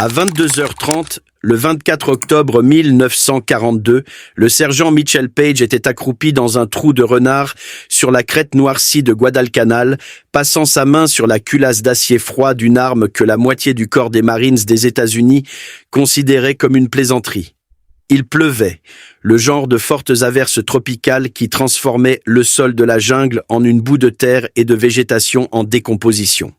À 22h30, le 24 octobre 1942, le sergent Mitchell Page était accroupi dans un trou de renard sur la crête noircie de Guadalcanal, passant sa main sur la culasse d'acier froid d'une arme que la moitié du corps des Marines des États-Unis considérait comme une plaisanterie. Il pleuvait, le genre de fortes averses tropicales qui transformaient le sol de la jungle en une boue de terre et de végétation en décomposition.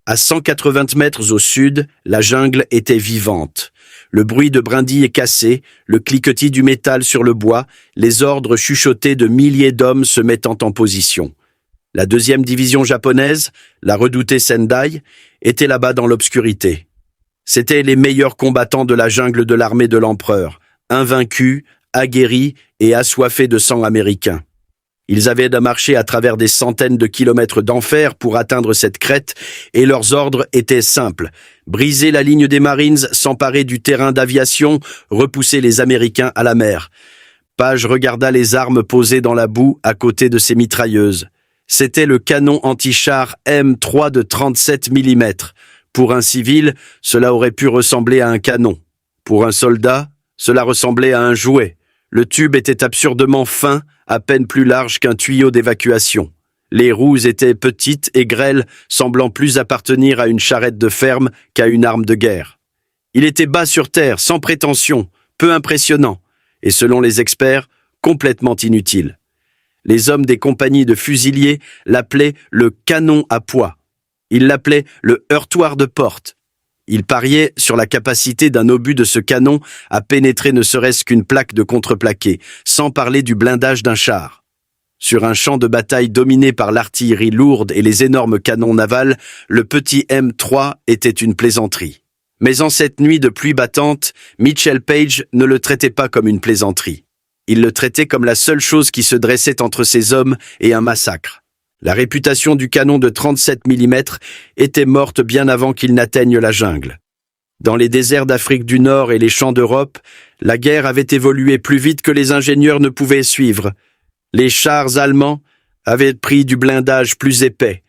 À 180 mètres au sud, la jungle était vivante. Le bruit de brindilles cassées, le cliquetis du métal sur le bois, les ordres chuchotés de milliers d'hommes se mettant en position. La 2e division japonaise, la redoutée Sendai, était là-bas dans l'obscurité. C'étaient les meilleurs combattants de la jungle de l'armée de l'empereur, invaincus, aguerris et assoiffés de sang américain. Ils avaient à marcher à travers des centaines de kilomètres d'enfer pour atteindre cette crête, et leurs ordres étaient simples. Briser la ligne des Marines, s'emparer du terrain d'aviation, repousser les Américains à la mer. Page regarda les armes posées dans la boue à côté de ses mitrailleuses. C'était le canon anti-char M3 de 37 mm. Pour un civil, cela aurait pu ressembler à un canon. Pour un soldat, cela ressemblait à un jouet. Le tube était absurdement fin, à peine plus large qu'un tuyau d'évacuation. Les roues étaient petites et grêles, semblant plus appartenir à une charrette de ferme qu'à une arme de guerre. Il était bas sur terre, sans prétention, peu impressionnant, et selon les experts, complètement inutile. Les hommes des compagnies de fusiliers l'appelaient le canon à poids. Ils l'appelaient le heurtoir de porte. Il pariait sur la capacité d'un obus de ce canon à pénétrer ne serait-ce qu'une plaque de contreplaqué, sans parler du blindage d'un char. Sur un champ de bataille dominé par l'artillerie lourde et les énormes canons navals, le petit M3 était une plaisanterie. Mais en cette nuit de pluie battante, Mitchell Page ne le traitait pas comme une plaisanterie. Il le traitait comme la seule chose qui se dressait entre ses hommes et un massacre. La réputation du canon de 37 mm était morte bien avant qu'il n'atteigne la jungle. Dans les déserts d'Afrique du Nord et les champs d'Europe, la guerre avait évolué plus vite que les ingénieurs ne pouvaient suivre. Les chars allemands avaient pris du blindage plus épais.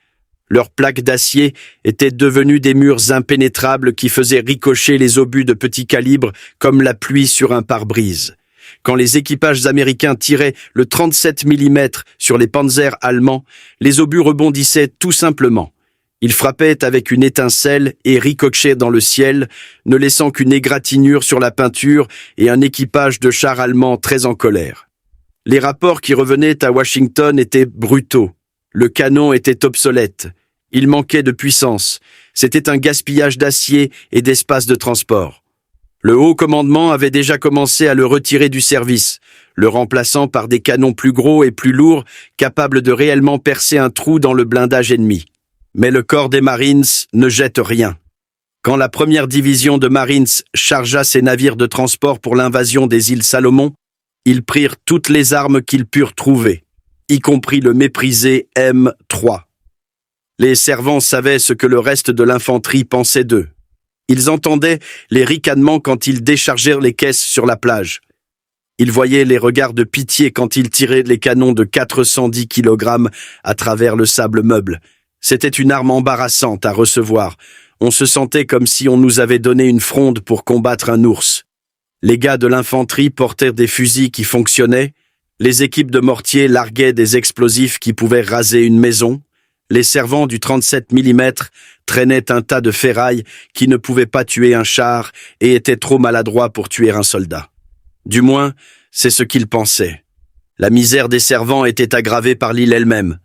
Leurs plaques d'acier étaient devenues des murs impénétrables qui faisaient ricocher les obus de petit calibre comme la pluie sur un pare-brise. Quand les équipages américains tiraient le 37 mm sur les panzers allemands, les obus rebondissaient tout simplement. Ils frappaient avec une étincelle et ricochaient dans le ciel, ne laissant qu'une égratignure sur la peinture et un équipage de chars allemands très en colère. Les rapports qui revenaient à Washington étaient brutaux. Le canon était obsolète. Il manquait de puissance. C'était un gaspillage d'acier et d'espace de transport. Le haut commandement avait déjà commencé à le retirer du service, le remplaçant par des canons plus gros et plus lourds, capables de réellement percer un trou dans le blindage ennemi. Mais le corps des Marines ne jette rien. Quand la 1re division de Marines chargea ses navires de transport pour l'invasion des îles Salomon, ils prirent toutes les armes qu'ils purent trouver, y compris le méprisé M3. Les servants savaient ce que le reste de l'infanterie pensait d'eux. Ils entendaient les ricanements quand ils déchargèrent les caisses sur la plage. Ils voyaient les regards de pitié quand ils tiraient les canons de 410 kg à travers le sable meuble. C'était une arme embarrassante à recevoir. On se sentait comme si on nous avait donné une fronde pour combattre un ours. Les gars de l'infanterie portèrent des fusils qui fonctionnaient. Les équipes de mortiers larguaient des explosifs qui pouvaient raser une maison. Les servants du 37 mm traînaient un tas de ferraille qui ne pouvait pas tuer un char et étaient trop maladroits pour tuer un soldat. Du moins, c'est ce qu'ils pensaient. La misère des servants était aggravée par l'île elle-même.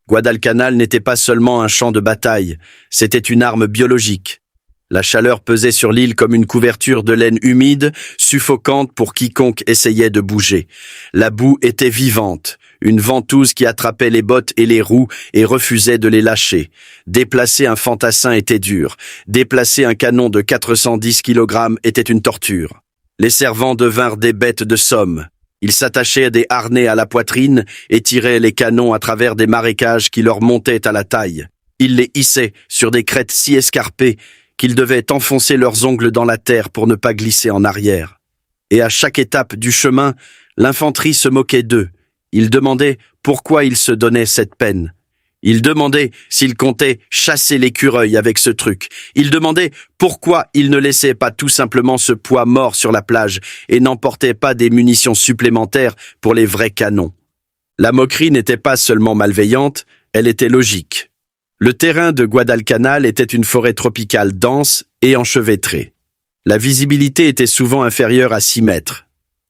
Guadalcanal n'était pas seulement un champ de bataille, c'était une arme biologique. La chaleur pesait sur l'île comme une couverture de laine humide, suffocante pour quiconque essayait de bouger. La boue était vivante, une ventouse qui attrapait les bottes et les roues et refusait de les lâcher. Déplacer un fantassin était dur. Déplacer un canon de 410 kg était une torture. Les servants devinrent des bêtes de somme. Ils s'attachaient des harnais à la poitrine et tiraient les canons à travers des marécages qui leur montaient à la taille. Ils les hissaient sur des crêtes si escarpées qu'ils devaient enfoncer leurs ongles dans la terre pour ne pas glisser en arrière. Et à chaque étape du chemin, l'infanterie se moquait d'eux. Ils demandaient pourquoi ils se donnaient cette peine. Il demandait s'il comptait chasser l'écureuil avec ce truc. Il demandait pourquoi il ne laissait pas tout simplement ce poids mort sur la plage et n'emportait pas des munitions supplémentaires pour les vrais canons. La moquerie n'était pas seulement malveillante, elle était logique. Le terrain de Guadalcanal était une forêt tropicale dense et enchevêtrée. La visibilité était souvent inférieure à 6 mètres.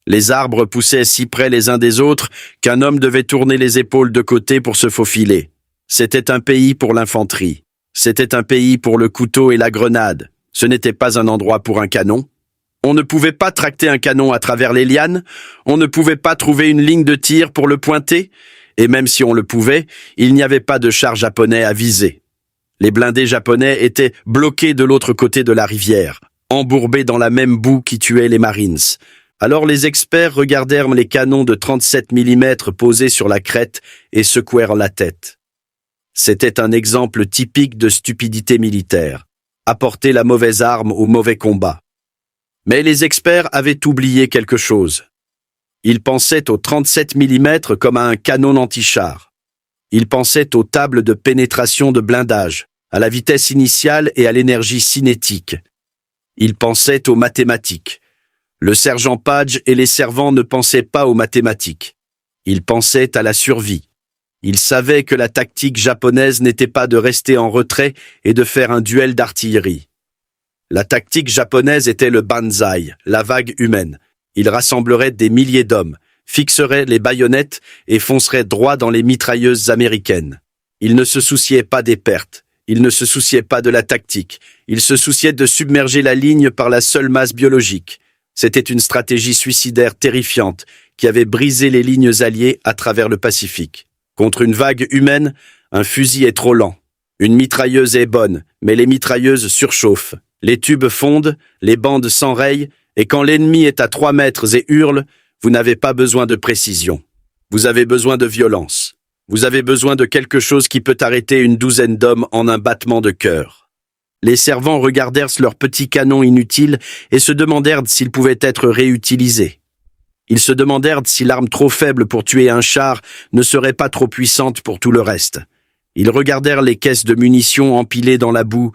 Les arbres poussaient si près les uns des autres qu'un homme devait tourner les épaules de côté pour se faufiler. C'était un pays pour l'infanterie. C'était un pays pour le couteau et la grenade. Ce n'était pas un endroit pour un canon. On ne pouvait pas tracter un canon à travers les lianes. On ne pouvait pas trouver une ligne de tir pour le pointer. Et même si on le pouvait, il n'y avait pas de chars japonais à viser. Les blindés japonais étaient bloqués de l'autre côté de la rivière, embourbés dans la même boue qui tuait les Marines. Alors les experts regardèrent les canons de 37 mm posés sur la crête et secouèrent la tête. C'était un exemple typique de stupidité militaire. Apporter la mauvaise arme au mauvais combat. Mais les experts avaient oublié quelque chose. Ils pensaient au 37 mm comme à un canon anti-char. Ils pensaient aux tables de pénétration de blindage, à la vitesse initiale et à l'énergie cinétique. Ils pensaient aux mathématiques. Le sergent Page et les servants ne pensaient pas aux mathématiques. Ils pensaient à la survie. Ils savaient que la tactique japonaise n'était pas de rester en retrait et de faire un duel d'artillerie. La tactique japonaise était le banzai, la vague humaine. Ils rassembleraient des milliers d'hommes, fixeraient les baïonnettes et fonceraient droit dans les mitrailleuses américaines. Ils ne se souciaient pas des pertes, ils ne se souciaient pas de la tactique, ils se souciaient de submerger la ligne par la seule masse biologique. C'était une stratégie suicidaire terrifiante qui avait brisé les lignes alliées à travers le Pacifique. Contre une vague humaine, un fusil est trop lent. Une mitrailleuse est bonne, mais les mitrailleuses surchauffent. Les tubes fondent, les bandes s'enrayent, et quand l'ennemi est à 3 mètres et hurle, vous n'avez pas besoin de précision. Vous avez besoin de violence. Vous avez besoin de quelque chose qui peut arrêter une douzaine d'hommes en un battement de cœur. Les servants regardèrent leurs petits canons inutiles et se demandèrent s'ils pouvaient être réutilisés. Ils se demandèrent si l'arme trop faible pour tuer un char ne serait pas trop puissante pour tout le reste. Ils regardèrent les caisses de munitions empilées dans la boue.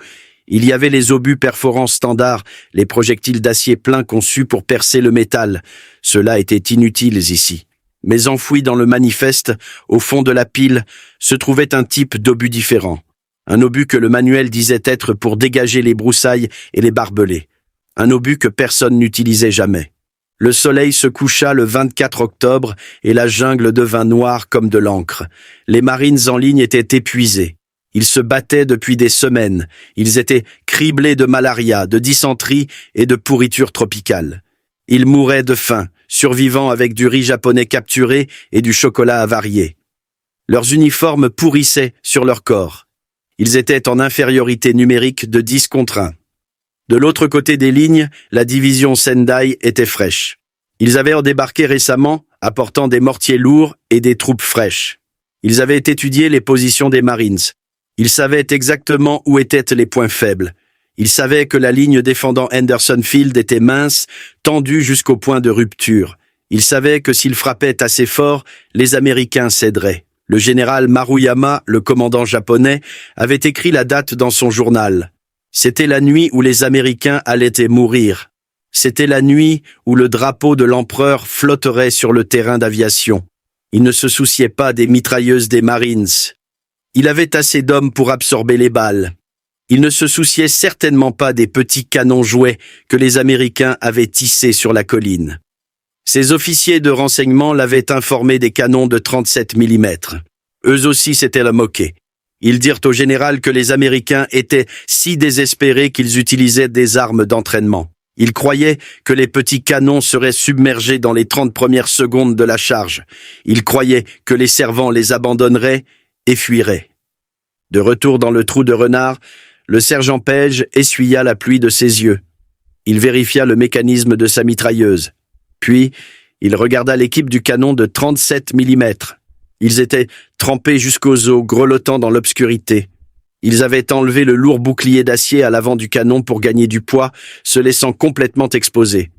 Il y avait les obus perforants standards, les projectiles d'acier plein conçus pour percer le métal. Ceux-là étaient inutiles ici. Mais enfoui dans le manifeste, au fond de la pile, se trouvait un type d'obus différent. Un obus que le manuel disait être pour dégager les broussailles et les barbelés. Un obus que personne n'utilisait jamais. Le soleil se coucha le 24 octobre et la jungle devint noire comme de l'encre. Les Marines en ligne étaient épuisés. Ils se battaient depuis des semaines. Ils étaient criblés de malaria, de dysenterie et de pourriture tropicale. Ils mouraient de faim, survivant avec du riz japonais capturé et du chocolat avarié. Leurs uniformes pourrissaient sur leur corps. Ils étaient en infériorité numérique de 10 contre 1. De l'autre côté des lignes, la division Sendai était fraîche. Ils avaient débarqué récemment, apportant des mortiers lourds et des troupes fraîches. Ils avaient étudié les positions des Marines. Ils savaient exactement où étaient les points faibles. Ils savaient que la ligne défendant Henderson Field était mince, tendue jusqu'au point de rupture. Ils savaient que s'ils frappaient assez fort, les Américains céderaient. Le général Maruyama, le commandant japonais, avait écrit la date dans son journal. C'était la nuit où les Américains allaient mourir. C'était la nuit où le drapeau de l'empereur flotterait sur le terrain d'aviation. Il ne se souciait pas des mitrailleuses des Marines. Il avait assez d'hommes pour absorber les balles. Il ne se souciait certainement pas des petits canons jouets que les Américains avaient tissés sur la colline. Ses officiers de renseignement l'avaient informé des canons de 37 mm. Eux aussi s'étaient la moqués. Ils dirent au général que les Américains étaient si désespérés qu'ils utilisaient des armes d'entraînement. Ils croyaient que les petits canons seraient submergés dans les 30 premières secondes de la charge. Ils croyaient que les servants les abandonneraient et fuiraient. De retour dans le trou de renard, le sergent Page essuya la pluie de ses yeux. Il vérifia le mécanisme de sa mitrailleuse. Puis, il regarda l'équipe du canon de 37 mm. Ils étaient trempés jusqu'aux os, grelottant dans l'obscurité. Ils avaient enlevé le lourd bouclier d'acier à l'avant du canon pour gagner du poids, se laissant complètement exposer.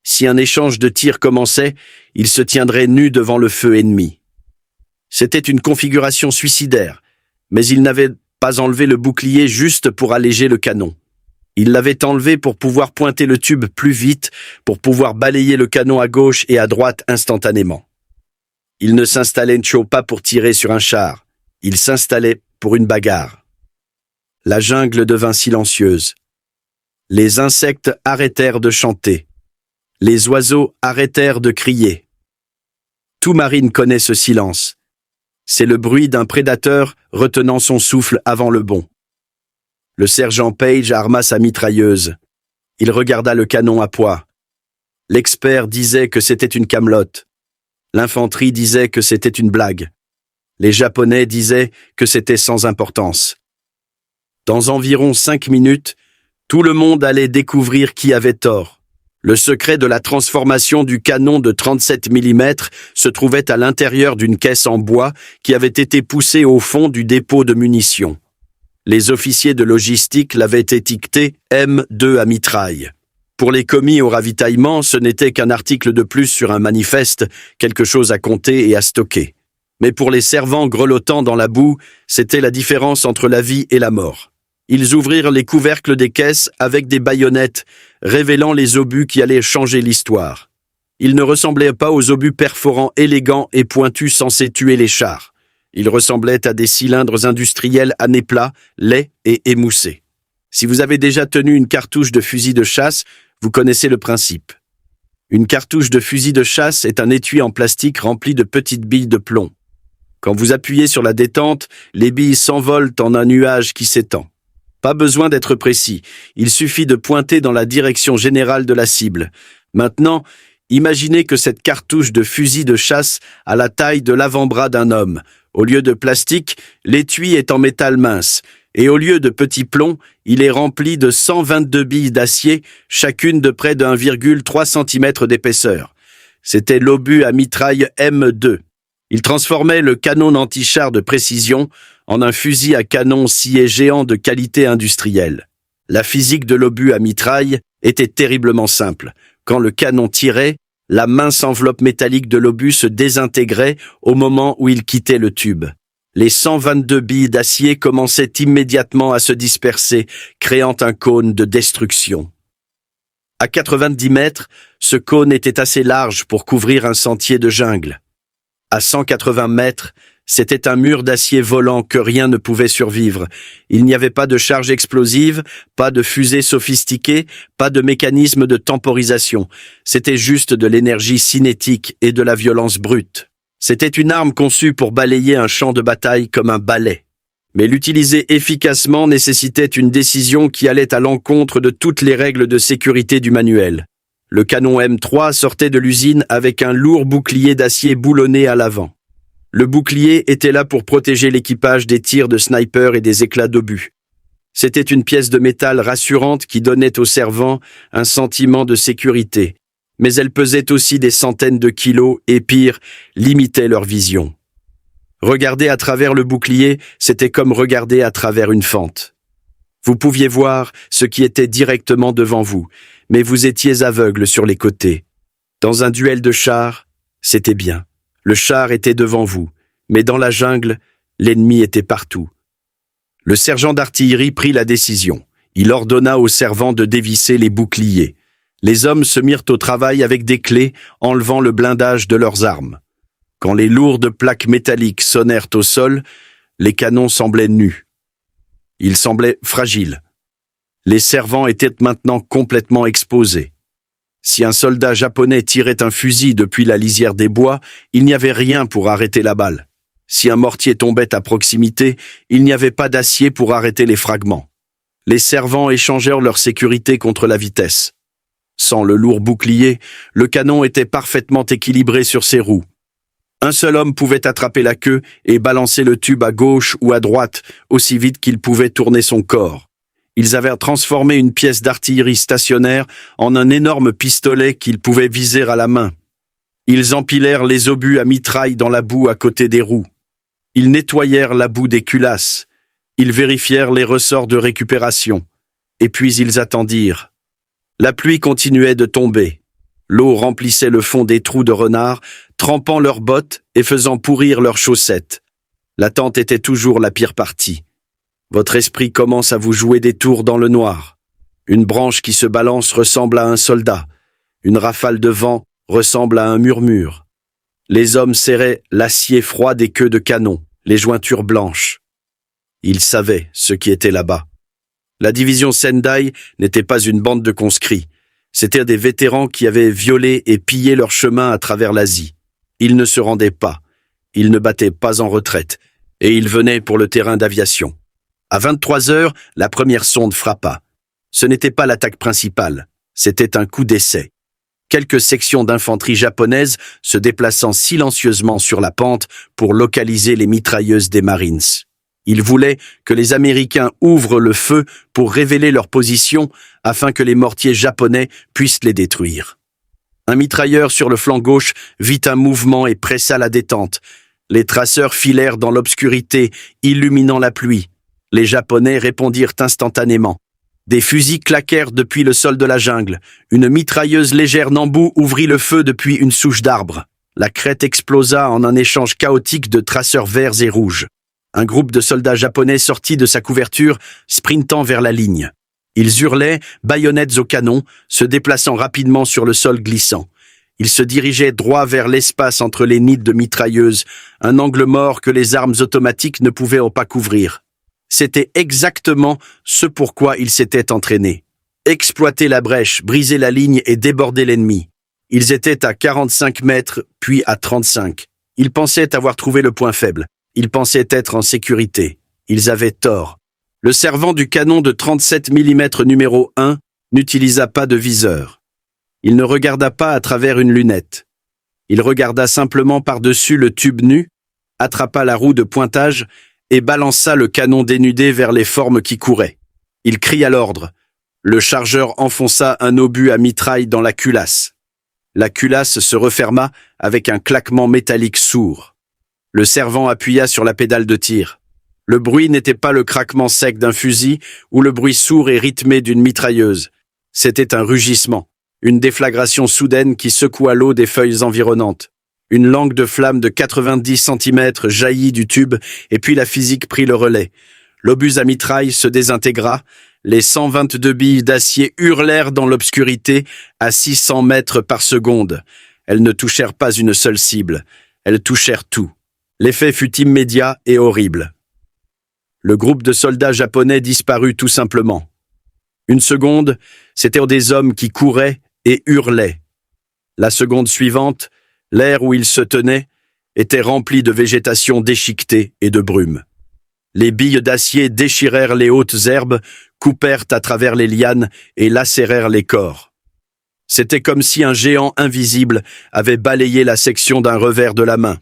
Si un échange de tirs commençait, ils se tiendraient nus devant le feu ennemi. C'était une configuration suicidaire. Mais ils n'avaient pas enlevé le bouclier juste pour alléger le canon. Ils l'avaient enlevé pour pouvoir pointer le tube plus vite, pour pouvoir balayer le canon à gauche et à droite instantanément. Ils ne s'installaient pas pour tirer sur un char. Ils s'installaient pour une bagarre. La jungle devint silencieuse. Les insectes arrêtèrent de chanter. Les oiseaux arrêtèrent de crier. Tout marine connaît ce silence. C'est le bruit d'un prédateur retenant son souffle avant le bond. Le sergent Page arma sa mitrailleuse. Il regarda le canon à pois. L'expert disait que c'était une camelote. L'infanterie disait que c'était une blague. Les Japonais disaient que c'était sans importance. Dans environ 5 minutes, tout le monde allait découvrir qui avait tort. Le secret de la transformation du canon de 37 mm se trouvait à l'intérieur d'une caisse en bois qui avait été poussée au fond du dépôt de munitions. Les officiers de logistique l'avaient étiqueté M2 à mitraille. Pour les commis au ravitaillement, ce n'était qu'un article de plus sur un manifeste, quelque chose à compter et à stocker. Mais pour les servants grelottants dans la boue, c'était la différence entre la vie et la mort. Ils ouvrirent les couvercles des caisses avec des baïonnettes, révélant les obus qui allaient changer l'histoire. Ils ne ressemblaient pas aux obus perforants élégants et pointus censés tuer les chars. Ils ressemblaient à des cylindres industriels à nez plat, laids et émoussés. Si vous avez déjà tenu une cartouche de fusil de chasse, vous connaissez le principe. Une cartouche de fusil de chasse est un étui en plastique rempli de petites billes de plomb. Quand vous appuyez sur la détente, les billes s'envolent en un nuage qui s'étend. Pas besoin d'être précis, il suffit de pointer dans la direction générale de la cible. Maintenant, imaginez que cette cartouche de fusil de chasse a la taille de l'avant-bras d'un homme. Au lieu de plastique, l'étui est en métal mince, et au lieu de petits plombs, il est rempli de 122 billes d'acier, chacune de près de 1,3 cm d'épaisseur. C'était l'obus à mitraille M2. Il transformait le canon anti-char de précision en un fusil à canon scié géant de qualité industrielle. La physique de l'obus à mitraille était terriblement simple. Quand le canon tirait, la mince enveloppe métallique de l'obus se désintégrait au moment où il quittait le tube. Les 122 billes d'acier commençaient immédiatement à se disperser, créant un cône de destruction. À 90 mètres, ce cône était assez large pour couvrir un sentier de jungle. À 180 mètres, c'était un mur d'acier volant que rien ne pouvait survivre. Il n'y avait pas de charge explosive, pas de fusée sophistiquée, pas de mécanisme de temporisation. C'était juste de l'énergie cinétique et de la violence brute. C'était une arme conçue pour balayer un champ de bataille comme un balai. Mais l'utiliser efficacement nécessitait une décision qui allait à l'encontre de toutes les règles de sécurité du manuel. Le canon M3 sortait de l'usine avec un lourd bouclier d'acier boulonné à l'avant. Le bouclier était là pour protéger l'équipage des tirs de sniper et des éclats d'obus. C'était une pièce de métal rassurante qui donnait aux servants un sentiment de sécurité, mais elle pesait aussi des centaines de kilos et, pire, limitait leur vision. Regarder à travers le bouclier, c'était comme regarder à travers une fente. Vous pouviez voir ce qui était directement devant vous, mais vous étiez aveugle sur les côtés. Dans un duel de chars, c'était bien. Le char était devant vous, mais dans la jungle, l'ennemi était partout. Le sergent d'artillerie prit la décision. Il ordonna aux servants de dévisser les boucliers. Les hommes se mirent au travail avec des clés, enlevant le blindage de leurs armes. Quand les lourdes plaques métalliques sonnèrent au sol, les canons semblaient nus. Ils semblaient fragiles. Les servants étaient maintenant complètement exposés. Si un soldat japonais tirait un fusil depuis la lisière des bois, il n'y avait rien pour arrêter la balle. Si un mortier tombait à proximité, il n'y avait pas d'acier pour arrêter les fragments. Les servants échangèrent leur sécurité contre la vitesse. Sans le lourd bouclier, le canon était parfaitement équilibré sur ses roues. Un seul homme pouvait attraper la queue et balancer le tube à gauche ou à droite aussi vite qu'il pouvait tourner son corps. Ils avaient transformé une pièce d'artillerie stationnaire en un énorme pistolet qu'ils pouvaient viser à la main. Ils empilèrent les obus à mitraille dans la boue à côté des roues. Ils nettoyèrent la boue des culasses. Ils vérifièrent les ressorts de récupération. Et puis ils attendirent. La pluie continuait de tomber. L'eau remplissait le fond des trous de renard, trempant leurs bottes et faisant pourrir leurs chaussettes. L'attente était toujours la pire partie. Votre esprit commence à vous jouer des tours dans le noir. Une branche qui se balance ressemble à un soldat. Une rafale de vent ressemble à un murmure. Les hommes serraient l'acier froid des queues de canon, les jointures blanches. Ils savaient ce qui était là-bas. La division Sendai n'était pas une bande de conscrits. C'étaient des vétérans qui avaient violé et pillé leur chemin à travers l'Asie. Ils ne se rendaient pas. Ils ne battaient pas en retraite. Et ils venaient pour le terrain d'aviation. À 23 heures, la première sonde frappa. Ce n'était pas l'attaque principale. C'était un coup d'essai. Quelques sections d'infanterie japonaises se déplaçant silencieusement sur la pente pour localiser les mitrailleuses des Marines. Ils voulaient que les Américains ouvrent le feu pour révéler leur position afin que les mortiers japonais puissent les détruire. Un mitrailleur sur le flanc gauche vit un mouvement et pressa la détente. Les traceurs filèrent dans l'obscurité, illuminant la pluie. Les Japonais répondirent instantanément. Des fusils claquèrent depuis le sol de la jungle. Une mitrailleuse légère Nambu ouvrit le feu depuis une souche d'arbre. La crête explosa en un échange chaotique de traceurs verts et rouges. Un groupe de soldats japonais sortit de sa couverture, sprintant vers la ligne. Ils hurlaient, baïonnettes au canon, se déplaçant rapidement sur le sol glissant. Ils se dirigeaient droit vers l'espace entre les nids de mitrailleuses, un angle mort que les armes automatiques ne pouvaient pas couvrir. C'était exactement ce pourquoi ils s'étaient entraînés. Exploiter la brèche, briser la ligne et déborder l'ennemi. Ils étaient à 45 mètres, puis à 35. Ils pensaient avoir trouvé le point faible. Ils pensaient être en sécurité. Ils avaient tort. Le servant du canon de 37 mm numéro 1 n'utilisa pas de viseur. Il ne regarda pas à travers une lunette. Il regarda simplement par-dessus le tube nu, attrapa la roue de pointage et balança le canon dénudé vers les formes qui couraient. Il cria l'ordre. Le chargeur enfonça un obus à mitraille dans la culasse. La culasse se referma avec un claquement métallique sourd. Le servant appuya sur la pédale de tir. Le bruit n'était pas le craquement sec d'un fusil ou le bruit sourd et rythmé d'une mitrailleuse. C'était un rugissement, une déflagration soudaine qui secoua l'eau des feuilles environnantes. Une langue de flamme de 90 cm jaillit du tube et puis la physique prit le relais. L'obus à mitraille se désintégra. Les 122 billes d'acier hurlèrent dans l'obscurité à 600 mètres par seconde. Elles ne touchèrent pas une seule cible. Elles touchèrent tout. L'effet fut immédiat et horrible. Le groupe de soldats japonais disparut tout simplement. Une seconde, c'étaient des hommes qui couraient et hurlaient. La seconde suivante, l'air où ils se tenaient était rempli de végétation déchiquetée et de brume. Les billes d'acier déchirèrent les hautes herbes, coupèrent à travers les lianes et lacérèrent les corps. C'était comme si un géant invisible avait balayé la section d'un revers de la main.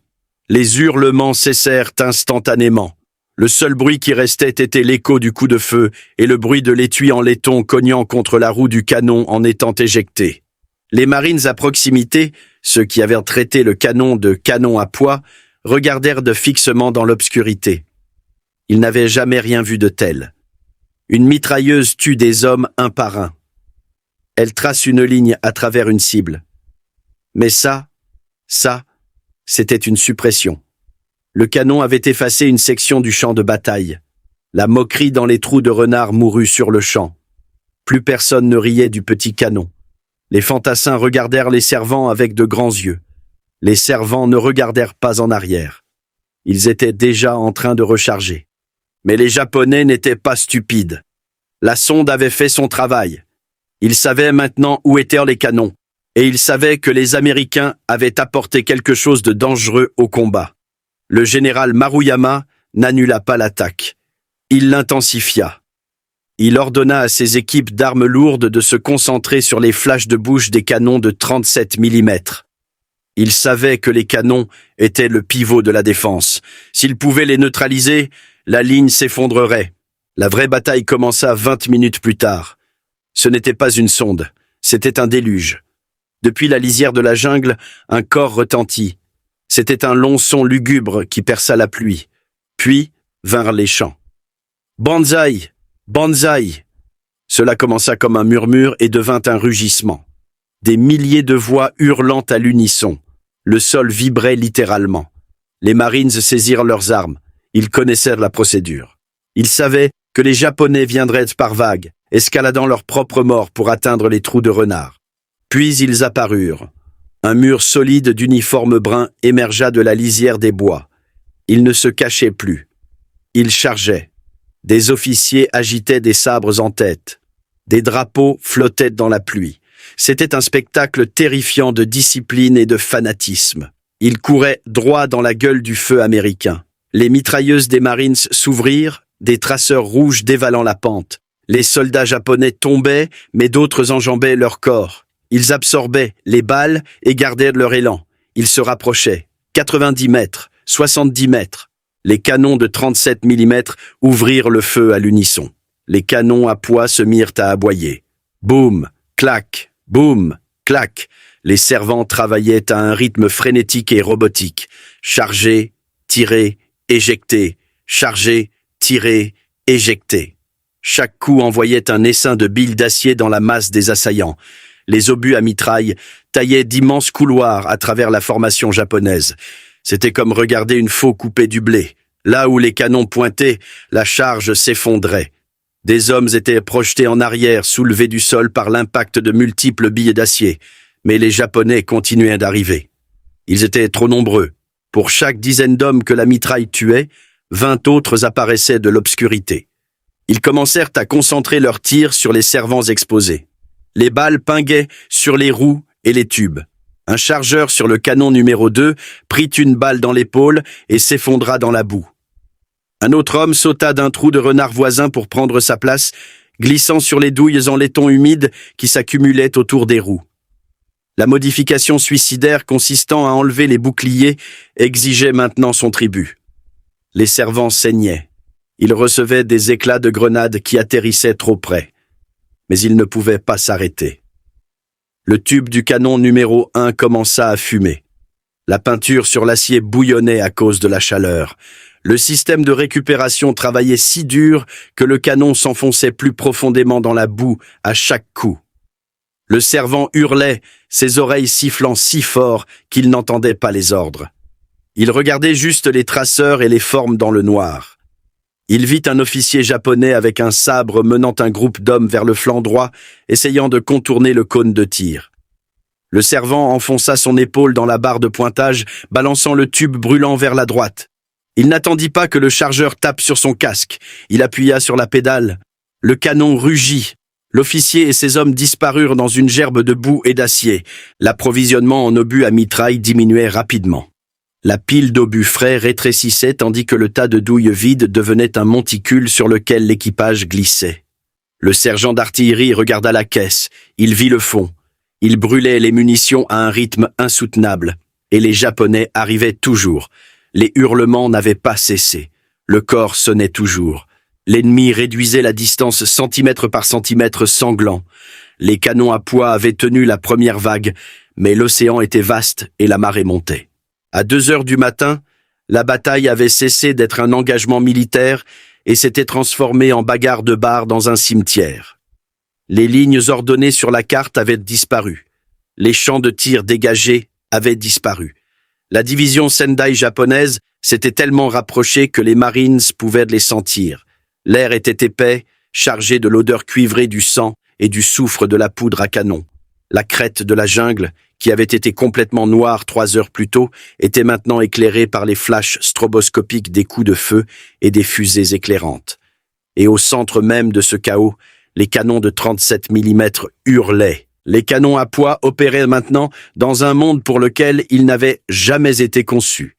Les hurlements cessèrent instantanément. Le seul bruit qui restait était l'écho du coup de feu et le bruit de l'étui en laiton cognant contre la roue du canon en étant éjecté. Les Marines à proximité, ceux qui avaient traité le canon de canon à poids, regardèrent de fixement dans l'obscurité. Ils n'avaient jamais rien vu de tel. Une mitrailleuse tue des hommes un par un. Elle trace une ligne à travers une cible. Mais ça, c'était une suppression. Le canon avait effacé une section du champ de bataille. La moquerie dans les trous de renard mourut sur le champ. Plus personne ne riait du petit canon. Les fantassins regardèrent les servants avec de grands yeux. Les servants ne regardèrent pas en arrière. Ils étaient déjà en train de recharger. Mais les Japonais n'étaient pas stupides. La sonde avait fait son travail. Ils savaient maintenant où étaient les canons. Et ils savaient que les Américains avaient apporté quelque chose de dangereux au combat. Le général Maruyama n'annula pas l'attaque. Il l'intensifia. Il ordonna à ses équipes d'armes lourdes de se concentrer sur les flashs de bouche des canons de 37 mm. Il savait que les canons étaient le pivot de la défense. S'il pouvait les neutraliser, la ligne s'effondrerait. La vraie bataille commença 20 minutes plus tard. Ce n'était pas une sonde, c'était un déluge. Depuis la lisière de la jungle, un corps retentit. C'était un long son lugubre qui perça la pluie. Puis vinrent les chants. « Banzai! Banzai !» Cela commença comme un murmure et devint un rugissement. Des milliers de voix hurlant à l'unisson. Le sol vibrait littéralement. Les Marines saisirent leurs armes. Ils connaissaient la procédure. Ils savaient que les Japonais viendraient par vagues, escaladant leur propre mort pour atteindre les trous de renard. Puis ils apparurent. Un mur solide d'uniformes bruns émergea de la lisière des bois. Ils ne se cachaient plus. Ils chargeaient. Des officiers agitaient des sabres en tête. Des drapeaux flottaient dans la pluie. C'était un spectacle terrifiant de discipline et de fanatisme. Ils couraient droit dans la gueule du feu américain. Les mitrailleuses des Marines s'ouvrirent, des traceurs rouges dévalant la pente. Les soldats japonais tombaient, mais d'autres enjambaient leur corps. Ils absorbaient les balles et gardaient leur élan. Ils se rapprochaient. 90 mètres, 70 mètres. Les canons de 37 mm ouvrirent le feu à l'unisson. Les canons à poids se mirent à aboyer. Boum, clac, boum, clac. Les servants travaillaient à un rythme frénétique et robotique. Charger, tirer, éjecter. Charger, tirer, éjecter. Chaque coup envoyait un essaim de billes d'acier dans la masse des assaillants. Les obus à mitraille taillaient d'immenses couloirs à travers la formation japonaise. C'était comme regarder une faux couper du blé. Là où les canons pointaient, la charge s'effondrait. Des hommes étaient projetés en arrière, soulevés du sol par l'impact de multiples billes d'acier. Mais les Japonais continuaient d'arriver. Ils étaient trop nombreux. Pour chaque dizaine d'hommes que la mitraille tuait, 20 autres apparaissaient de l'obscurité. Ils commencèrent à concentrer leurs tirs sur les servants exposés. Les balles pinguaient sur les roues et les tubes. Un chargeur sur le canon numéro 2 prit une balle dans l'épaule et s'effondra dans la boue. Un autre homme sauta d'un trou de renard voisin pour prendre sa place, glissant sur les douilles en laiton humide qui s'accumulaient autour des roues. La modification suicidaire consistant à enlever les boucliers exigeait maintenant son tribut. Les servants saignaient. Ils recevaient des éclats de grenades qui atterrissaient trop près. Mais ils ne pouvaient pas s'arrêter. Le tube du canon numéro 1 commença à fumer. La peinture sur l'acier bouillonnait à cause de la chaleur. Le système de récupération travaillait si dur que le canon s'enfonçait plus profondément dans la boue à chaque coup. Le servant hurlait, ses oreilles sifflant si fort qu'il n'entendait pas les ordres. Il regardait juste les traceurs et les formes dans le noir. Il vit un officier japonais avec un sabre menant un groupe d'hommes vers le flanc droit, essayant de contourner le cône de tir. Le servant enfonça son épaule dans la barre de pointage, balançant le tube brûlant vers la droite. Il n'attendit pas que le chargeur tape sur son casque. Il appuya sur la pédale. Le canon rugit. L'officier et ses hommes disparurent dans une gerbe de boue et d'acier. L'approvisionnement en obus à mitraille diminuait rapidement. La pile d'obus frais rétrécissait tandis que le tas de douilles vides devenait un monticule sur lequel l'équipage glissait. Le sergent d'artillerie regarda la caisse. Il vit le fond. Il brûlait les munitions à un rythme insoutenable. Et les Japonais arrivaient toujours. Les hurlements n'avaient pas cessé. Le corps sonnait toujours. L'ennemi réduisait la distance centimètre par centimètre sanglant. Les canons à poids avaient tenu la première vague, mais l'océan était vaste et la marée montait. À 2 heures du matin, la bataille avait cessé d'être un engagement militaire et s'était transformée en bagarre de bar dans un cimetière. Les lignes ordonnées sur la carte avaient disparu. Les champs de tir dégagés avaient disparu. La division Sendai japonaise s'était tellement rapprochée que les Marines pouvaient les sentir. L'air était épais, chargé de l'odeur cuivrée du sang et du soufre de la poudre à canon. La crête de la jungle, qui avait été complètement noire 3 heures plus tôt, était maintenant éclairée par les flashs stroboscopiques des coups de feu et des fusées éclairantes. Et au centre même de ce chaos, les canons de 37 mm hurlaient. Les canons à poids opéraient maintenant dans un monde pour lequel ils n'avaient jamais été conçus.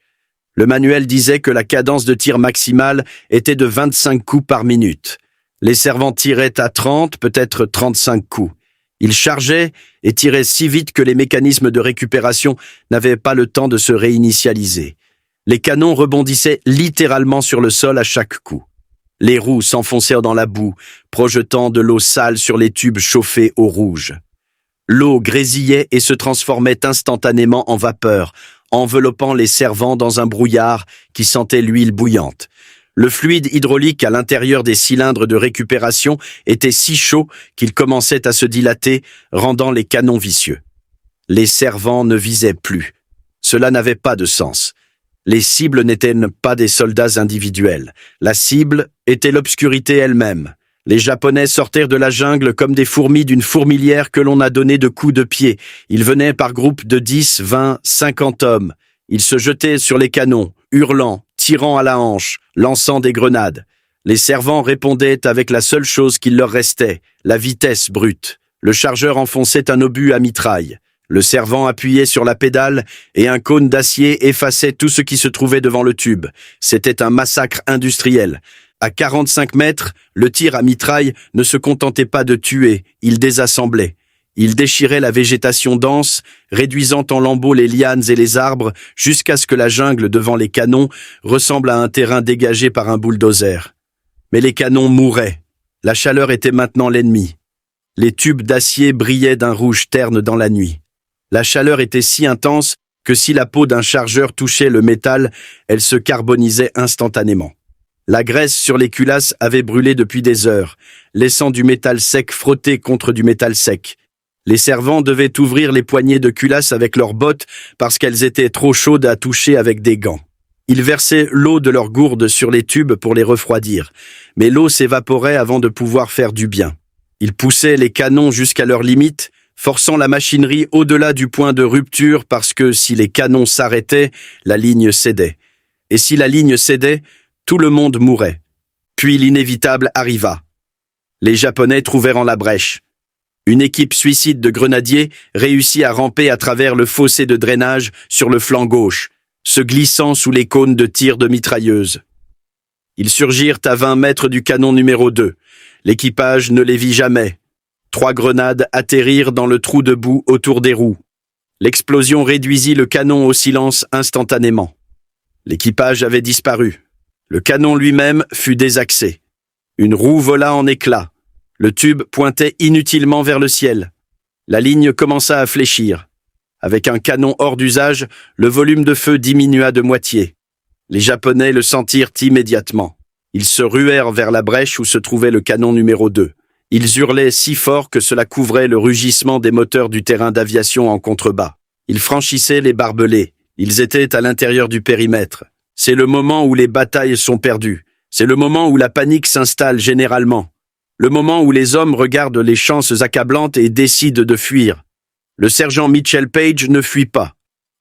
Le manuel disait que la cadence de tir maximale était de 25 coups par minute. Les servants tiraient à 30, peut-être 35 coups. Ils chargeaient et tiraient si vite que les mécanismes de récupération n'avaient pas le temps de se réinitialiser. Les canons rebondissaient littéralement sur le sol à chaque coup. Les roues s'enfoncèrent dans la boue, projetant de l'eau sale sur les tubes chauffés au rouge. L'eau grésillait et se transformait instantanément en vapeur, enveloppant les servants dans un brouillard qui sentait l'huile bouillante. Le fluide hydraulique à l'intérieur des cylindres de récupération était si chaud qu'il commençait à se dilater, rendant les canons vicieux. Les servants ne visaient plus. Cela n'avait pas de sens. Les cibles n'étaient pas des soldats individuels. La cible était l'obscurité elle-même. Les Japonais sortirent de la jungle comme des fourmis d'une fourmilière que l'on a donné de coups de pied. Ils venaient par groupes de 10, 20, 50 hommes. Ils se jetaient sur les canons, hurlant, tirant à la hanche, lançant des grenades. Les servants répondaient avec la seule chose qu'il leur restait, la vitesse brute. Le chargeur enfonçait un obus à mitraille. Le servant appuyait sur la pédale et un cône d'acier effaçait tout ce qui se trouvait devant le tube. C'était un massacre industriel. À 45 mètres, le tir à mitraille ne se contentait pas de tuer, il désassemblait. Il déchirait la végétation dense, réduisant en lambeaux les lianes et les arbres, jusqu'à ce que la jungle devant les canons ressemble à un terrain dégagé par un bulldozer. Mais les canons mouraient. La chaleur était maintenant l'ennemi. Les tubes d'acier brillaient d'un rouge terne dans la nuit. La chaleur était si intense que si la peau d'un chargeur touchait le métal, elle se carbonisait instantanément. La graisse sur les culasses avait brûlé depuis des heures, laissant du métal sec frotter contre du métal sec. Les servants devaient ouvrir les poignées de culasses avec leurs bottes parce qu'elles étaient trop chaudes à toucher avec des gants. Ils versaient l'eau de leurs gourdes sur les tubes pour les refroidir, mais l'eau s'évaporait avant de pouvoir faire du bien. Ils poussaient les canons jusqu'à leur limite, forçant la machinerie au-delà du point de rupture parce que si les canons s'arrêtaient, la ligne cédait. Et si la ligne cédait, tout le monde mourait. Puis l'inévitable arriva. Les Japonais trouvèrent la brèche. Une équipe suicide de grenadiers réussit à ramper à travers le fossé de drainage sur le flanc gauche, se glissant sous les cônes de tir de mitrailleuses. Ils surgirent à 20 mètres du canon numéro 2. L'équipage ne les vit jamais. 3 grenades atterrirent dans le trou de boue autour des roues. L'explosion réduisit le canon au silence instantanément. L'équipage avait disparu. Le canon lui-même fut désaxé. Une roue vola en éclats. Le tube pointait inutilement vers le ciel. La ligne commença à fléchir. Avec un canon hors d'usage, le volume de feu diminua de moitié. Les Japonais le sentirent immédiatement. Ils se ruèrent vers la brèche où se trouvait le canon numéro 2. Ils hurlaient si fort que cela couvrait le rugissement des moteurs du terrain d'aviation en contrebas. Ils franchissaient les barbelés. Ils étaient à l'intérieur du périmètre. C'est le moment où les batailles sont perdues. C'est le moment où la panique s'installe généralement. Le moment où les hommes regardent les chances accablantes et décident de fuir. Le sergent Mitchell Page ne fuit pas.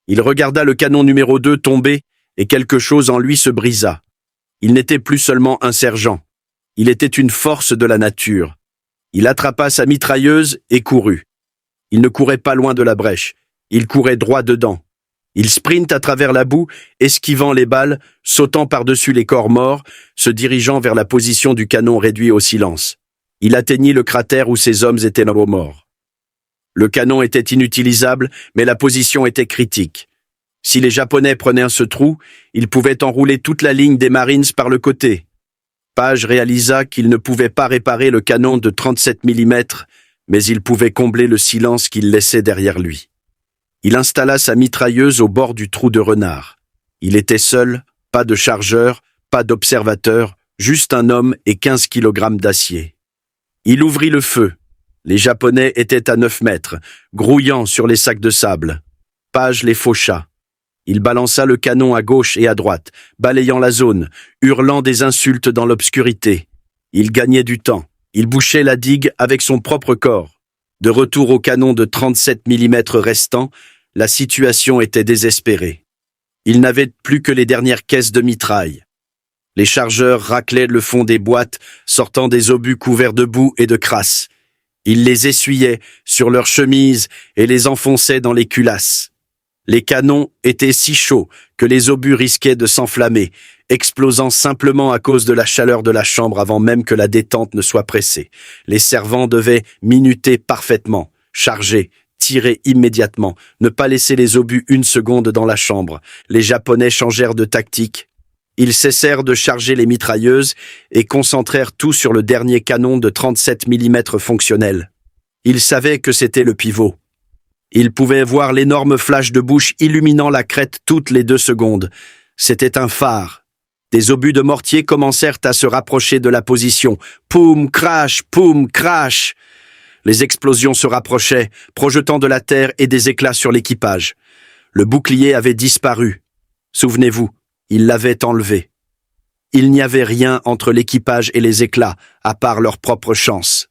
Il regarda le canon numéro 2 tomber et quelque chose en lui se brisa. Il n'était plus seulement un sergent. Il était une force de la nature. Il attrapa sa mitrailleuse et courut. Il ne courait pas loin de la brèche. Il courait droit dedans. Il sprint à travers la boue, esquivant les balles, sautant par-dessus les corps morts, se dirigeant vers la position du canon réduit au silence. Il atteignit le cratère où ses hommes étaient morts. Le canon était inutilisable, mais la position était critique. Si les Japonais prenaient ce trou, ils pouvaient enrouler toute la ligne des Marines par le côté. Page réalisa qu'il ne pouvait pas réparer le canon de 37 mm, mais il pouvait combler le silence qu'il laissait derrière lui. Il installa sa mitrailleuse au bord du trou de renard. Il était seul, pas de chargeur, pas d'observateur, juste un homme et 15 kg d'acier. Il ouvrit le feu. Les Japonais étaient à 9 mètres, grouillant sur les sacs de sable. Page les faucha. Il balança le canon à gauche et à droite, balayant la zone, hurlant des insultes dans l'obscurité. Il gagnait du temps. Il bouchait la digue avec son propre corps. De retour au canon de 37 mm restant, la situation était désespérée. Il n'avait plus que les dernières caisses de mitraille. Les chargeurs raclaient le fond des boîtes, sortant des obus couverts de boue et de crasse. Ils les essuyaient sur leurs chemises et les enfonçaient dans les culasses. Les canons étaient si chauds que les obus risquaient de s'enflammer, explosant simplement à cause de la chaleur de la chambre avant même que la détente ne soit pressée. Les servants devaient minuter parfaitement, charger, tirer immédiatement, ne pas laisser les obus une seconde dans la chambre. Les Japonais changèrent de tactique. Ils cessèrent de charger les mitrailleuses et concentrèrent tout sur le dernier canon de 37 mm fonctionnel. Ils savaient que c'était le pivot. Ils pouvaient voir l'énorme flash de bouche illuminant la crête toutes les 2 secondes. C'était un phare. Des obus de mortier commencèrent à se rapprocher de la position. Poum, crash, poum, crash. Les explosions se rapprochaient, projetant de la terre et des éclats sur l'équipage. Le bouclier avait disparu. Souvenez-vous, ils l'avaient enlevé. Il n'y avait rien entre l'équipage et les éclats, à part leur propre chance.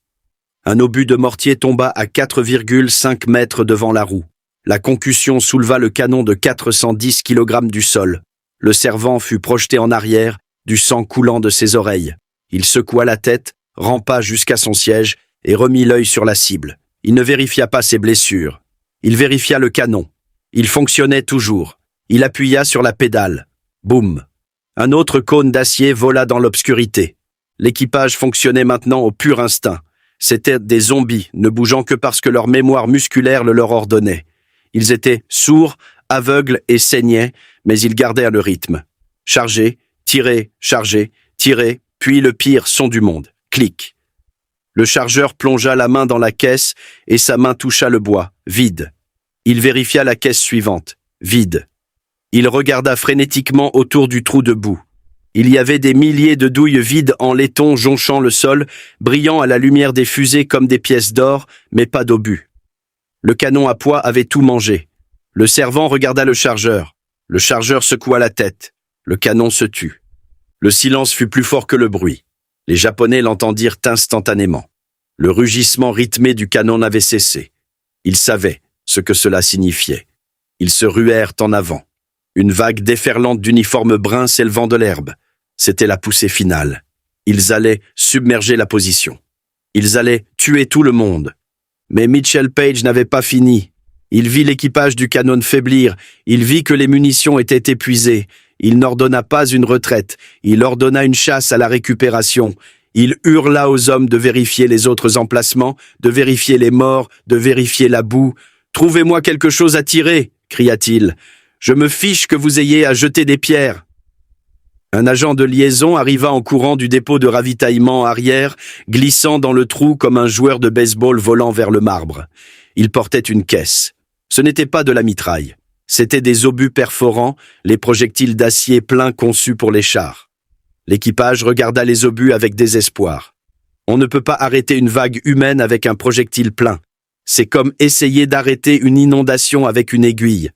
Un obus de mortier tomba à 4,5 mètres devant la roue. La concussion souleva le canon de 410 kg du sol. Le servant fut projeté en arrière, du sang coulant de ses oreilles. Il secoua la tête, rampa jusqu'à son siège et remit l'œil sur la cible. Il ne vérifia pas ses blessures. Il vérifia le canon. Il fonctionnait toujours. Il appuya sur la pédale. Boum! Un autre cône d'acier vola dans l'obscurité. L'équipage fonctionnait maintenant au pur instinct. C'étaient des zombies, ne bougeant que parce que leur mémoire musculaire le leur ordonnait. Ils étaient sourds, aveugles et saignaient, mais ils gardèrent le rythme. Charger, tirer, puis le pire son du monde. Clic. Le chargeur plongea la main dans la caisse et sa main toucha le bois, vide. Il vérifia la caisse suivante, vide. Il regarda frénétiquement autour du trou de boue. Il y avait des milliers de douilles vides en laiton jonchant le sol, brillant à la lumière des fusées comme des pièces d'or, mais pas d'obus. Le canon à poids avait tout mangé. Le servant regarda le chargeur. Le chargeur secoua la tête. Le canon se tut. Le silence fut plus fort que le bruit. Les Japonais l'entendirent instantanément. Le rugissement rythmé du canon n'avait cessé. Ils savaient ce que cela signifiait. Ils se ruèrent en avant. Une vague déferlante d'uniformes bruns s'élevant de l'herbe. C'était la poussée finale. Ils allaient submerger la position. Ils allaient tuer tout le monde. Mais Mitchell Page n'avait pas fini. Il vit l'équipage du canon faiblir. Il vit que les munitions étaient épuisées. Il n'ordonna pas une retraite. Il ordonna une chasse à la récupération. Il hurla aux hommes de vérifier les autres emplacements, de vérifier les morts, de vérifier la boue. « Trouvez-moi quelque chose à tirer !» cria-t-il. « Je me fiche que vous ayez à jeter des pierres !» Un agent de liaison arriva en courant du dépôt de ravitaillement arrière, glissant dans le trou comme un joueur de baseball volant vers le marbre. Il portait une caisse. Ce n'était pas de la mitraille. C'étaient des obus perforants, les projectiles d'acier pleins conçus pour les chars. L'équipage regarda les obus avec désespoir. On ne peut pas arrêter une vague humaine avec un projectile plein. C'est comme essayer d'arrêter une inondation avec une aiguille.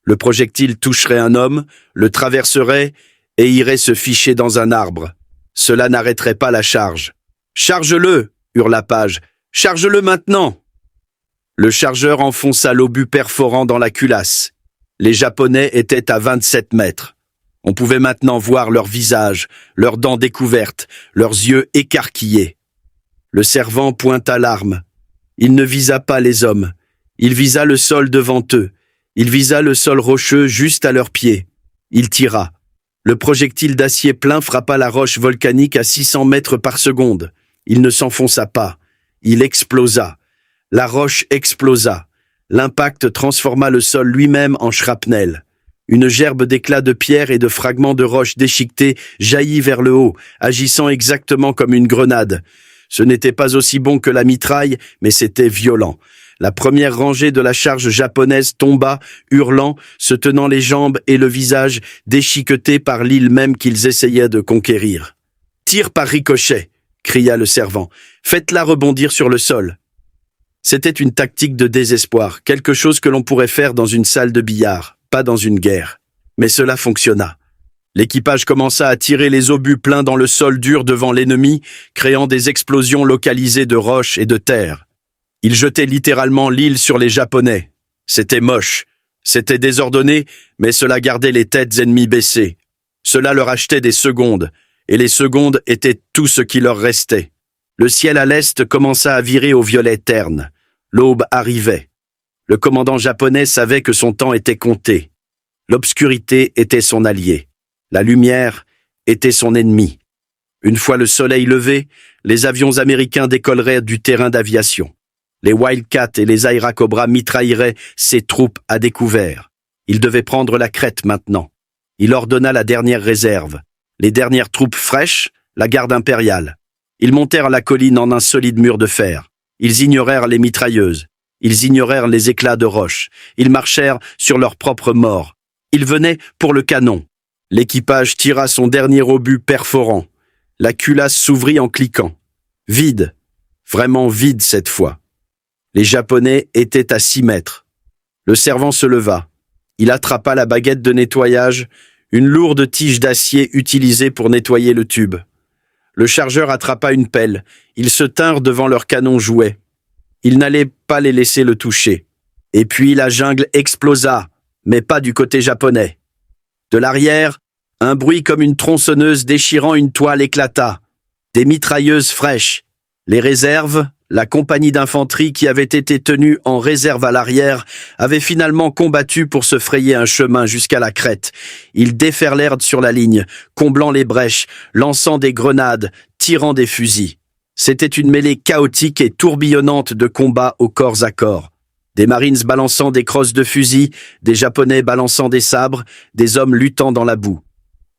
Le projectile toucherait un homme, le traverserait et irait se ficher dans un arbre. Cela n'arrêterait pas la charge. « Charge-le !» hurla Page. « Charge-le maintenant !» Le chargeur enfonça l'obus perforant dans la culasse. Les Japonais étaient à 27 mètres. On pouvait maintenant voir leurs visages, leurs dents découvertes, leurs yeux écarquillés. Le servant pointa l'arme. Il ne visa pas les hommes. Il visa le sol devant eux. Il visa le sol rocheux juste à leurs pieds. Il tira. Le projectile d'acier plein frappa la roche volcanique à 600 mètres par seconde. Il ne s'enfonça pas. Il explosa. La roche explosa. L'impact transforma le sol lui-même en shrapnel. Une gerbe d'éclats de pierre et de fragments de roche déchiquetés jaillit vers le haut, agissant exactement comme une grenade. Ce n'était pas aussi bon que la mitraille, mais c'était violent. La première rangée de la charge japonaise tomba, hurlant, se tenant les jambes et le visage déchiquetés par l'île même qu'ils essayaient de conquérir. « Tire par ricochet !» cria le servant. « Faites-la rebondir sur le sol !» C'était une tactique de désespoir, quelque chose que l'on pourrait faire dans une salle de billard, pas dans une guerre. Mais cela fonctionna. L'équipage commença à tirer les obus pleins dans le sol dur devant l'ennemi, créant des explosions localisées de roches et de terre. Ils jetaient littéralement l'île sur les Japonais. C'était moche. C'était désordonné, mais cela gardait les têtes ennemies baissées. Cela leur achetait des secondes, et les secondes étaient tout ce qui leur restait. Le ciel à l'est commença à virer au violet terne. L'aube arrivait. Le commandant japonais savait que son temps était compté. L'obscurité était son allié. La lumière était son ennemi. Une fois le soleil levé, les avions américains décolleraient du terrain d'aviation. Les Wildcats et les Airacobra mitrailleraient ses troupes à découvert. Il devait prendre la crête maintenant. Il ordonna la dernière réserve. Les dernières troupes fraîches, la garde impériale. Ils montèrent la colline en un solide mur de fer. Ils ignorèrent les mitrailleuses. Ils ignorèrent les éclats de roche. Ils marchèrent sur leur propre mort. Ils venaient pour le canon. L'équipage tira son dernier obus perforant. La culasse s'ouvrit en cliquant. Vide. Vraiment vide cette fois. Les Japonais étaient à 6 mètres. Le servant se leva. Il attrapa la baguette de nettoyage, une lourde tige d'acier utilisée pour nettoyer le tube. Le chargeur attrapa une pelle. Ils se tinrent devant leur canon jouet. Il n'allait pas les laisser le toucher. Et puis la jungle explosa, mais pas du côté japonais. De l'arrière, un bruit comme une tronçonneuse déchirant une toile éclata. Des mitrailleuses fraîches. Les réserves, la compagnie d'infanterie qui avait été tenue en réserve à l'arrière, avait finalement combattu pour se frayer un chemin jusqu'à la crête. Ils déferlèrent sur la ligne, comblant les brèches, lançant des grenades, tirant des fusils. C'était une mêlée chaotique et tourbillonnante de combats au corps à corps. Des Marines balançant des crosses de fusil, des Japonais balançant des sabres, des hommes luttant dans la boue.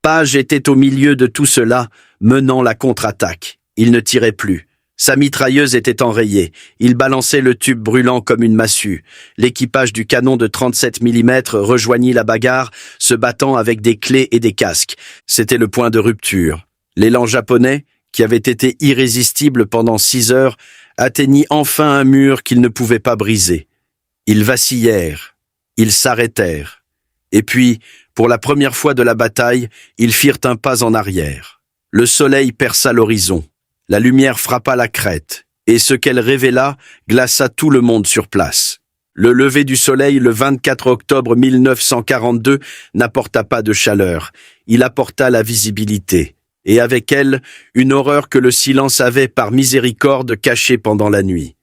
Page était au milieu de tout cela, menant la contre-attaque. Il ne tirait plus. Sa mitrailleuse était enrayée. Il balançait le tube brûlant comme une massue. L'équipage du canon de 37 mm rejoignit la bagarre, se battant avec des clés et des casques. C'était le point de rupture. L'élan japonais, qui avait été irrésistible pendant 6 heures, atteignit enfin un mur qu'ils ne pouvaient pas briser. Ils vacillèrent. Ils s'arrêtèrent. Et puis, pour la première fois de la bataille, ils firent un pas en arrière. Le soleil perça l'horizon. La lumière frappa la crête, et ce qu'elle révéla glaça tout le monde sur place. Le lever du soleil le 24 octobre 1942 n'apporta pas de chaleur, il apporta la visibilité, et avec elle, une horreur que le silence avait par miséricorde cachée pendant la nuit.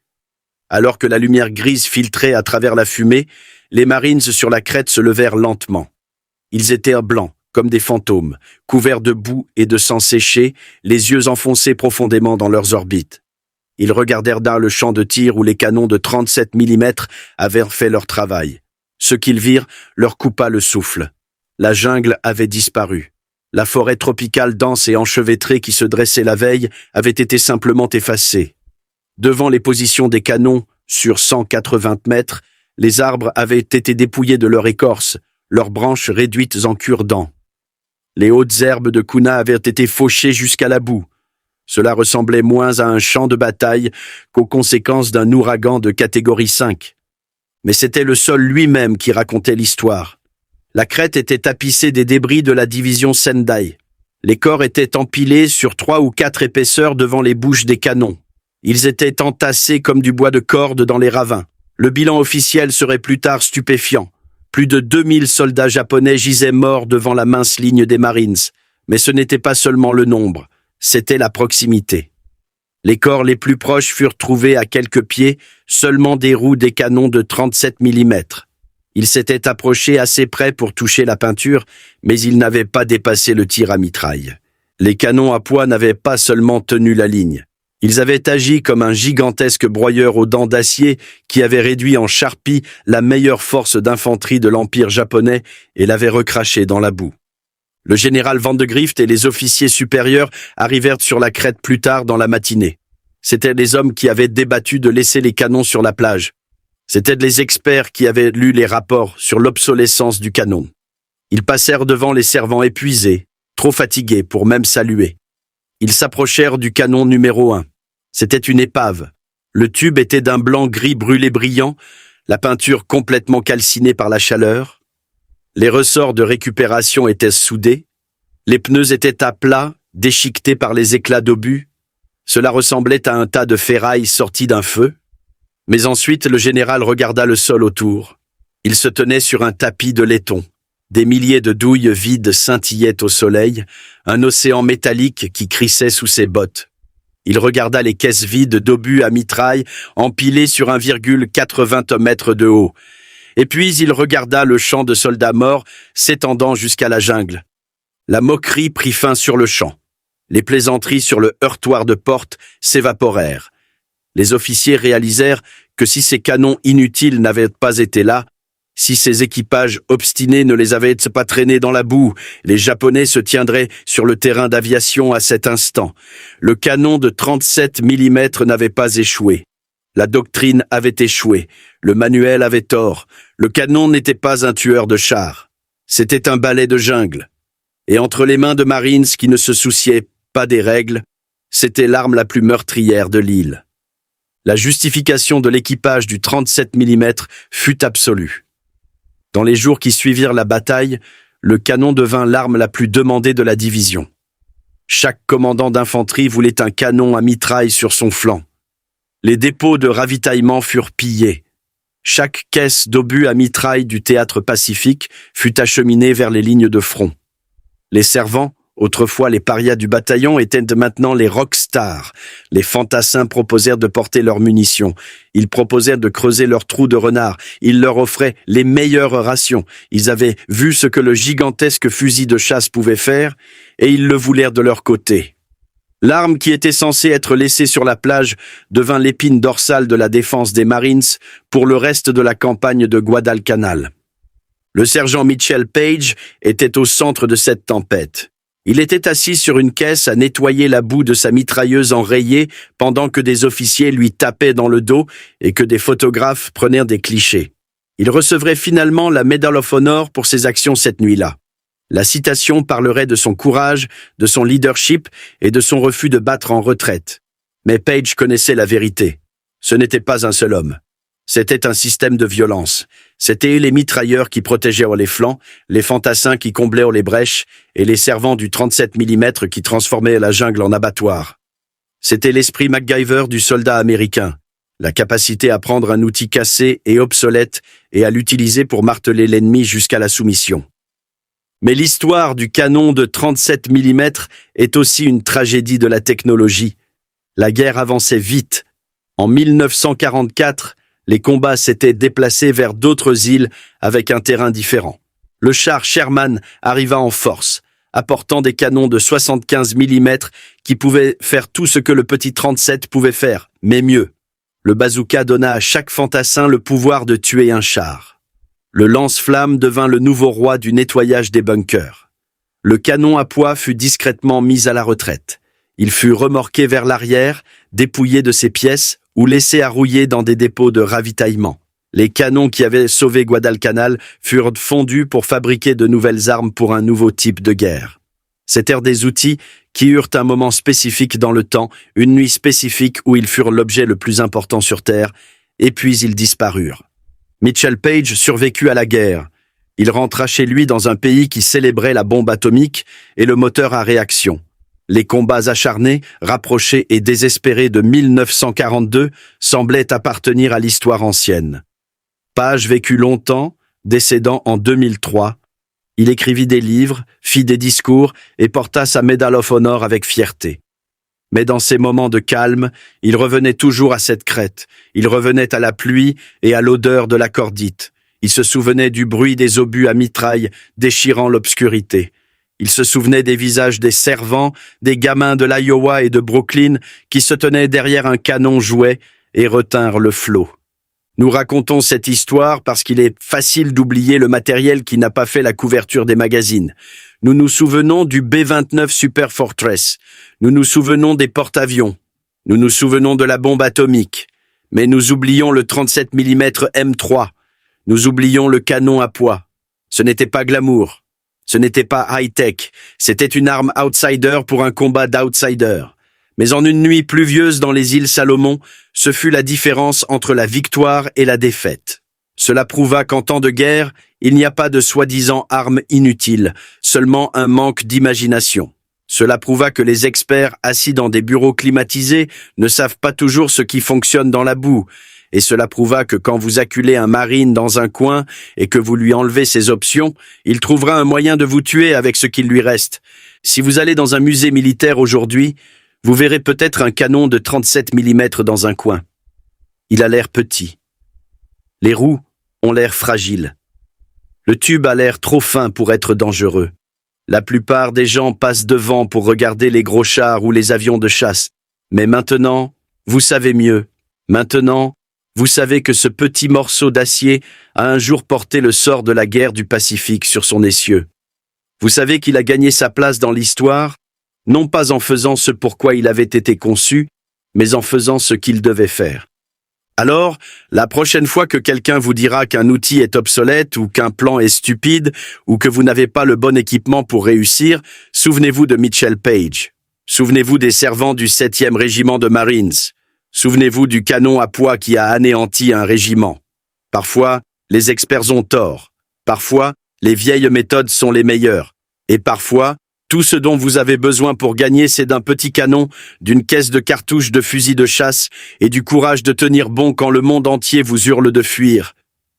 Alors que la lumière grise filtrait à travers la fumée, les Marines sur la crête se levèrent lentement. Ils étaient blancs, comme des fantômes, couverts de boue et de sang séché, les yeux enfoncés profondément dans leurs orbites. Ils regardèrent dans le champ de tir où les canons de 37 mm avaient fait leur travail. Ce qu'ils virent leur coupa le souffle. La jungle avait disparu. La forêt tropicale dense et enchevêtrée qui se dressait la veille avait été simplement effacée. Devant les positions des canons, sur 180 mètres, les arbres avaient été dépouillés de leur écorce, leurs branches réduites en cure-dents. Les hautes herbes de Kuna avaient été fauchées jusqu'à la boue. Cela ressemblait moins à un champ de bataille qu'aux conséquences d'un ouragan de catégorie 5. Mais c'était le sol lui-même qui racontait l'histoire. La crête était tapissée des débris de la division Sendai. Les corps étaient empilés sur 3 ou 4 épaisseurs devant les bouches des canons. Ils étaient entassés comme du bois de corde dans les ravins. Le bilan officiel serait plus tard stupéfiant. Plus de 2000 soldats japonais gisaient morts devant la mince ligne des Marines. Mais ce n'était pas seulement le nombre, c'était la proximité. Les corps les plus proches furent trouvés à quelques pieds, seulement des roues des canons de 37 mm. Ils s'étaient approchés assez près pour toucher la peinture, mais ils n'avaient pas dépassé le tir à mitraille. Les canons à poids n'avaient pas seulement tenu la ligne. Ils avaient agi comme un gigantesque broyeur aux dents d'acier qui avait réduit en charpie la meilleure force d'infanterie de l'Empire japonais et l'avait recraché dans la boue. Le général Vandegrift et les officiers supérieurs arrivèrent sur la crête plus tard dans la matinée. C'étaient les hommes qui avaient débattu de laisser les canons sur la plage. C'étaient les experts qui avaient lu les rapports sur l'obsolescence du canon. Ils passèrent devant les servants épuisés, trop fatigués pour même saluer. Ils s'approchèrent du canon numéro 1. C'était une épave. Le tube était d'un blanc-gris brûlé brillant, la peinture complètement calcinée par la chaleur. Les ressorts de récupération étaient soudés. Les pneus étaient à plat, déchiquetés par les éclats d'obus. Cela ressemblait à un tas de ferraille sorti d'un feu. Mais ensuite, le général regarda le sol autour. Il se tenait sur un tapis de laiton. Des milliers de douilles vides scintillaient au soleil, un océan métallique qui crissait sous ses bottes. Il regarda les caisses vides d'obus à mitraille empilées sur 1,80 mètres de haut. Et puis il regarda le champ de soldats morts s'étendant jusqu'à la jungle. La moquerie prit fin sur le champ. Les plaisanteries sur le heurtoir de porte s'évaporèrent. Les officiers réalisèrent que si ces canons inutiles n'avaient pas été là, si ces équipages obstinés ne les avaient pas traînés dans la boue, les Japonais se tiendraient sur le terrain d'aviation à cet instant. Le canon de 37 mm n'avait pas échoué. La doctrine avait échoué. Le manuel avait tort. Le canon n'était pas un tueur de chars. C'était un balai de jungle. Et entre les mains de Marines qui ne se souciaient pas des règles, c'était l'arme la plus meurtrière de l'île. La justification de l'équipage du 37 mm fut absolue. Dans les jours qui suivirent la bataille, le canon devint l'arme la plus demandée de la division. Chaque commandant d'infanterie voulait un canon à mitraille sur son flanc. Les dépôts de ravitaillement furent pillés. Chaque caisse d'obus à mitraille du théâtre Pacifique fut acheminée vers les lignes de front. Les servants, autrefois les parias du bataillon, étaient maintenant les rockstars. Les fantassins proposèrent de porter leurs munitions. Ils proposèrent de creuser leurs trous de renard. Ils leur offraient les meilleures rations. Ils avaient vu ce que le gigantesque fusil de chasse pouvait faire, et ils le voulèrent de leur côté. L'arme qui était censée être laissée sur la plage devint l'épine dorsale de la défense des Marines pour le reste de la campagne de Guadalcanal. Le sergent Mitchell Page était au centre de cette tempête. Il était assis sur une caisse à nettoyer la boue de sa mitrailleuse enrayée pendant que des officiers lui tapaient dans le dos et que des photographes prenaient des clichés. Il recevrait finalement la Medal of Honor pour ses actions cette nuit-là. La citation parlerait de son courage, de son leadership et de son refus de battre en retraite. Mais Page connaissait la vérité. Ce n'était pas un seul homme. C'était un système de violence. C'étaient les mitrailleurs qui protégeaient les flancs, les fantassins qui comblaient les brèches et les servants du 37 mm qui transformaient la jungle en abattoir. C'était l'esprit MacGyver du soldat américain, la capacité à prendre un outil cassé et obsolète et à l'utiliser pour marteler l'ennemi jusqu'à la soumission. Mais l'histoire du canon de 37 mm est aussi une tragédie de la technologie. La guerre avançait vite. En 1944, les combats s'étaient déplacés vers d'autres îles avec un terrain différent. Le char Sherman arriva en force, apportant des canons de 75 mm qui pouvaient faire tout ce que le petit 37 pouvait faire, mais mieux. Le bazooka donna à chaque fantassin le pouvoir de tuer un char. Le lance-flamme devint le nouveau roi du nettoyage des bunkers. Le canon à poids fut discrètement mis à la retraite. Il fut remorqué vers l'arrière, dépouillé de ses pièces ou laissé à rouiller dans des dépôts de ravitaillement. Les canons qui avaient sauvé Guadalcanal furent fondus pour fabriquer de nouvelles armes pour un nouveau type de guerre. C'étaient des outils qui eurent un moment spécifique dans le temps, une nuit spécifique où ils furent l'objet le plus important sur Terre, et puis ils disparurent. Mitchell Page survécut à la guerre. Il rentra chez lui dans un pays qui célébrait la bombe atomique et le moteur à réaction. Les combats acharnés, rapprochés et désespérés de 1942 semblaient appartenir à l'histoire ancienne. Page vécut longtemps, décédant en 2003. Il écrivit des livres, fit des discours et porta sa Medal of Honor avec fierté. Mais dans ces moments de calme, il revenait toujours à cette crête. Il revenait à la pluie et à l'odeur de la cordite. Il se souvenait du bruit des obus à mitraille déchirant l'obscurité. Il se souvenait des visages des servants, des gamins de l'Iowa et de Brooklyn qui se tenaient derrière un canon jouet et retinrent le flot. Nous racontons cette histoire parce qu'il est facile d'oublier le matériel qui n'a pas fait la couverture des magazines. Nous nous souvenons du B-29 Super Fortress. Nous nous souvenons des porte-avions. Nous nous souvenons de la bombe atomique. Mais nous oublions le 37 mm M3. Nous oublions le canon à poids. Ce n'était pas glamour. Ce n'était pas high-tech. C'était une arme outsider pour un combat d'outsiders. Mais en une nuit pluvieuse dans les îles Salomon, ce fut la différence entre la victoire et la défaite. Cela prouva qu'en temps de guerre, il n'y a pas de soi-disant armes inutiles, seulement un manque d'imagination. Cela prouva que les experts assis dans des bureaux climatisés ne savent pas toujours ce qui fonctionne dans la boue. Et cela prouva que quand vous acculez un marine dans un coin et que vous lui enlevez ses options, il trouvera un moyen de vous tuer avec ce qu'il lui reste. Si vous allez dans un musée militaire aujourd'hui, vous verrez peut-être un canon de 37 mm dans un coin. Il a l'air petit. Les roues ont l'air fragiles. Le tube a l'air trop fin pour être dangereux. La plupart des gens passent devant pour regarder les gros chars ou les avions de chasse. Mais maintenant, vous savez mieux. Maintenant, vous savez que ce petit morceau d'acier a un jour porté le sort de la guerre du Pacifique sur son essieu. Vous savez qu'il a gagné sa place dans l'histoire, non pas en faisant ce pourquoi il avait été conçu, mais en faisant ce qu'il devait faire. Alors, la prochaine fois que quelqu'un vous dira qu'un outil est obsolète ou qu'un plan est stupide ou que vous n'avez pas le bon équipement pour réussir, souvenez-vous de Mitchell Page. Souvenez-vous des servants du 7e régiment de Marines. Souvenez-vous du canon à poids qui a anéanti un régiment. Parfois, les experts ont tort. Parfois, les vieilles méthodes sont les meilleures. Et parfois, tout ce dont vous avez besoin pour gagner, c'est d'un petit canon, d'une caisse de cartouches de fusil de chasse et du courage de tenir bon quand le monde entier vous hurle de fuir.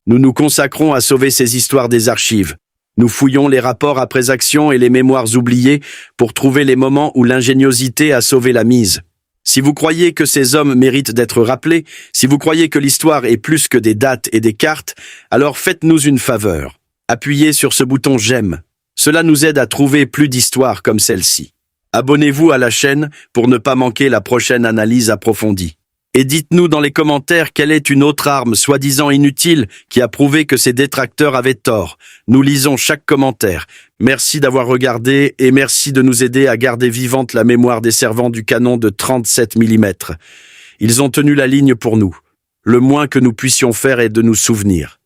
Nous nous consacrons à sauver ces histoires des archives. Nous fouillons les rapports après action et les mémoires oubliées pour trouver les moments où l'ingéniosité a sauvé la mise. Si vous croyez que ces hommes méritent d'être rappelés, si vous croyez que l'histoire est plus que des dates et des cartes, alors faites-nous une faveur. Appuyez sur ce bouton « J'aime ». Cela nous aide à trouver plus d'histoires comme celle-ci. Abonnez-vous à la chaîne pour ne pas manquer la prochaine analyse approfondie. Et dites-nous dans les commentaires quelle est une autre arme soi-disant inutile qui a prouvé que ses détracteurs avaient tort. Nous lisons chaque commentaire. Merci d'avoir regardé et merci de nous aider à garder vivante la mémoire des servants du canon de 37 mm. Ils ont tenu la ligne pour nous. Le moins que nous puissions faire est de nous souvenir.